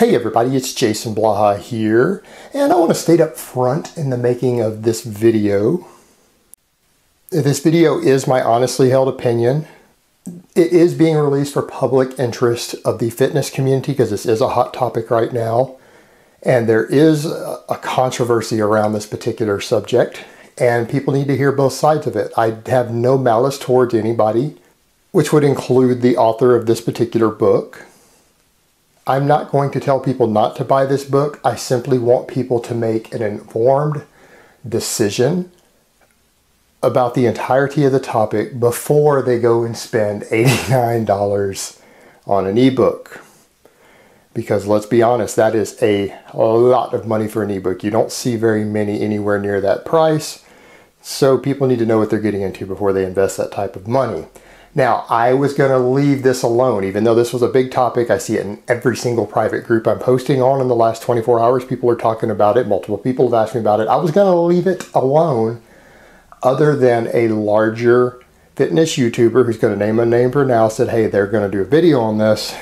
Hey everybody, it's Jason Blaha here, and I want to state up front in the making of this video. This video is my honestly held opinion. It is being released for public interest of the fitness community because this is a hot topic right now, and there is a controversy around this particular subject, and people need to hear both sides of it. I have no malice towards anybody, which would include the author of this particular book. I'm not going to tell people not to buy this book. I simply want people to make an informed decision about the entirety of the topic before they go and spend $89 on an ebook. Because let's be honest, that is a lot of money for an ebook. You don't see very many anywhere near that price. So people need to know what they're getting into before they invest that type of money. Now, I was going to leave this alone, even though this was a big topic. I see it in every single private group I'm posting on in the last 24 hours. People are talking about it. Multiple people have asked me about it. I was going to leave it alone, other than a larger fitness YouTuber who's going to name a name for now said, hey, they're going to do a video on this.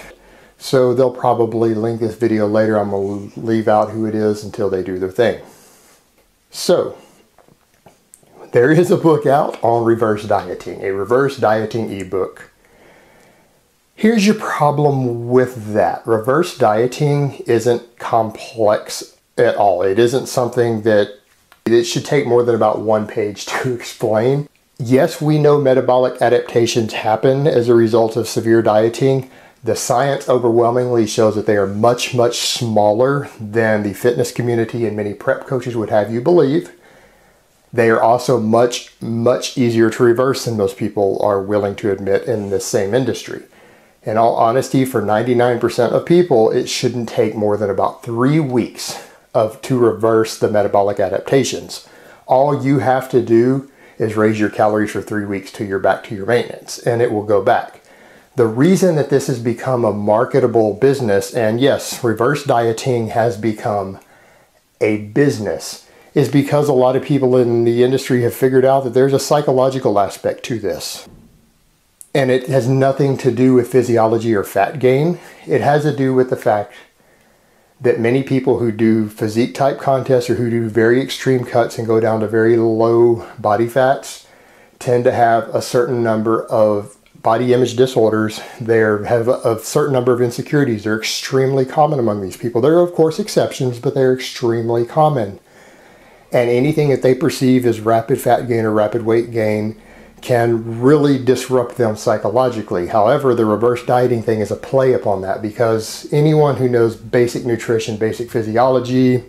So they'll probably link this video later. I'm going to leave out who it is until they do their thing. So there is a book out on reverse dieting, a reverse dieting ebook. Here's your problem with that. Reverse dieting isn't complex at all. It isn't something that it should take more than about one page to explain. Yes, we know metabolic adaptations happen as a result of severe dieting. The science overwhelmingly shows that they are much, much smaller than the fitness community and many prep coaches would have you believe. They are also much, much easier to reverse than most people are willing to admit in the same industry. In all honesty, for 99% of people, it shouldn't take more than about 3 weeks to reverse the metabolic adaptations. All you have to do is raise your calories for 3 weeks till you're back to your maintenance, and it will go back. The reason that this has become a marketable business, and yes, reverse dieting has become a business, is because a lot of people in the industry have figured out that there's a psychological aspect to this. And it has nothing to do with physiology or fat gain. It has to do with the fact that many people who do physique type contests or who do very extreme cuts and go down to very low body fats tend to have a certain number of body image disorders. They have a certain number of insecurities. They're extremely common among these people. There are of course exceptions, but they're extremely common. And anything that they perceive as rapid fat gain or rapid weight gain can really disrupt them psychologically. However, the reverse dieting thing is a play upon that, because anyone who knows basic nutrition, basic physiology,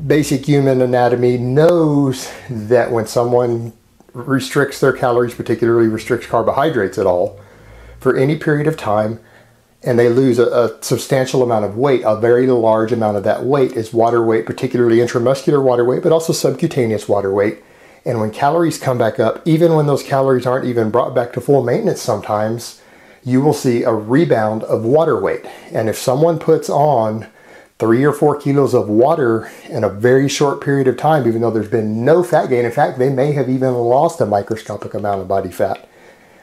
basic human anatomy knows that when someone restricts their calories, particularly restricts carbohydrates at all, for any period of time, and they lose a substantial amount of weight, a very large amount of that weight is water weight, particularly intramuscular water weight, but also subcutaneous water weight. And when calories come back up, even when those calories aren't even brought back to full maintenance sometimes, you will see a rebound of water weight. And if someone puts on 3 or 4 kilos of water in a very short period of time, even though there's been no fat gain, in fact, they may have even lost a microscopic amount of body fat,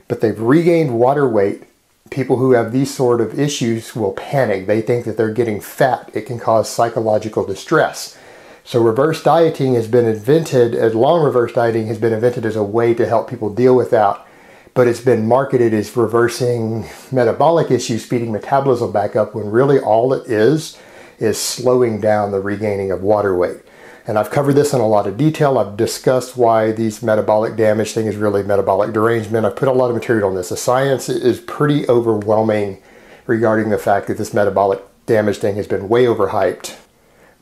but they've regained water weight, people who have these sort of issues will panic. They think that they're getting fat. It can cause psychological distress. So reverse dieting has been invented, long reverse dieting has been invented as a way to help people deal with that. But it's been marketed as reversing metabolic issues, speeding metabolism back up, when really all it is slowing down the regaining of water weight. And I've covered this in a lot of detail. I've discussed why these metabolic damage thing is really metabolic derangement. I've put a lot of material on this. The science is pretty overwhelming regarding the fact that this metabolic damage thing has been way overhyped.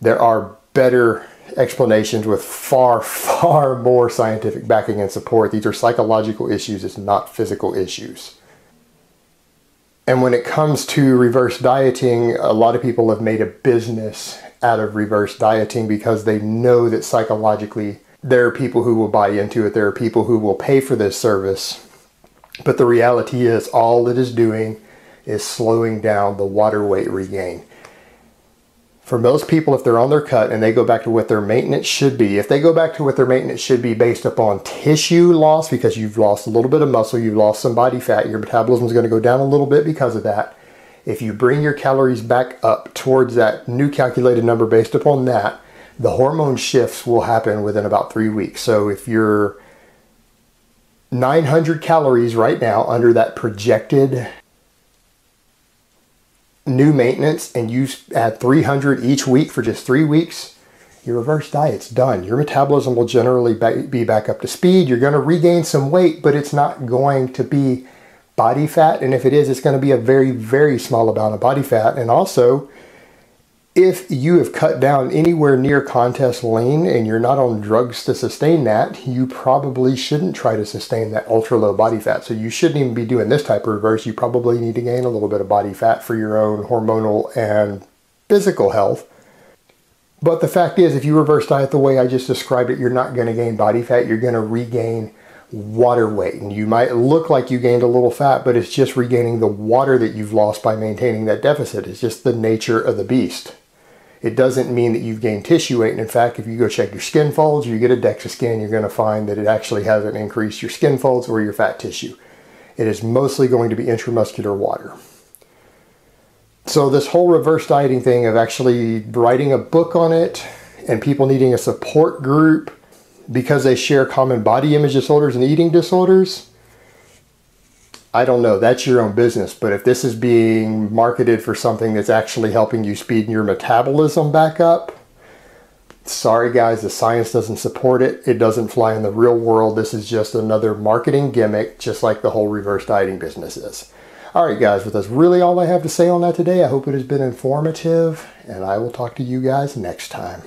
There are better explanations with far, far more scientific backing and support. These are psychological issues. It's not physical issues. And when it comes to reverse dieting, a lot of people have made a business out of reverse dieting because they know that psychologically there are people who will buy into it. There are people who will pay for this service. But the reality is all it is doing is slowing down the water weight regain. For most people, if they're on their cut and they go back to what their maintenance should be, if they go back to what their maintenance should be based upon tissue loss, because you've lost a little bit of muscle, you've lost some body fat, your metabolism is going to go down a little bit because of that. If you bring your calories back up towards that new calculated number based upon that, the hormone shifts will happen within about 3 weeks. So if you're 900 calories right now under that projected new maintenance, and you add 300 each week for just 3 weeks, your reverse diet's done. Your metabolism will generally be back up to speed. You're going to regain some weight, but it's not going to be body fat. And if it is, it's going to be a very, very small amount of body fat. And also, if you have cut down anywhere near contest lean and you're not on drugs to sustain that, you probably shouldn't try to sustain that ultra low body fat. So you shouldn't even be doing this type of reverse. You probably need to gain a little bit of body fat for your own hormonal and physical health. But the fact is, if you reverse diet the way I just described it, you're not going to gain body fat. You're going to regain water weight. And you might look like you gained a little fat, but it's just regaining the water that you've lost by maintaining that deficit. It's just the nature of the beast. It doesn't mean that you've gained tissue weight. And in fact, if you go check your skin folds or you get a DEXA scan, you're going to find that it actually hasn't increased your skin folds or your fat tissue. It is mostly going to be intramuscular water. So this whole reverse dieting thing of actually writing a book on it and people needing a support group because they share common body image disorders and eating disorders, I don't know, that's your own business. But if this is being marketed for something that's actually helping you speed your metabolism back up, sorry guys, the science doesn't support it. It doesn't fly in the real world. This is just another marketing gimmick, just like the whole reverse dieting business is. All right, guys, well, that's really all I have to say on that today. I hope it has been informative, and I will talk to you guys next time.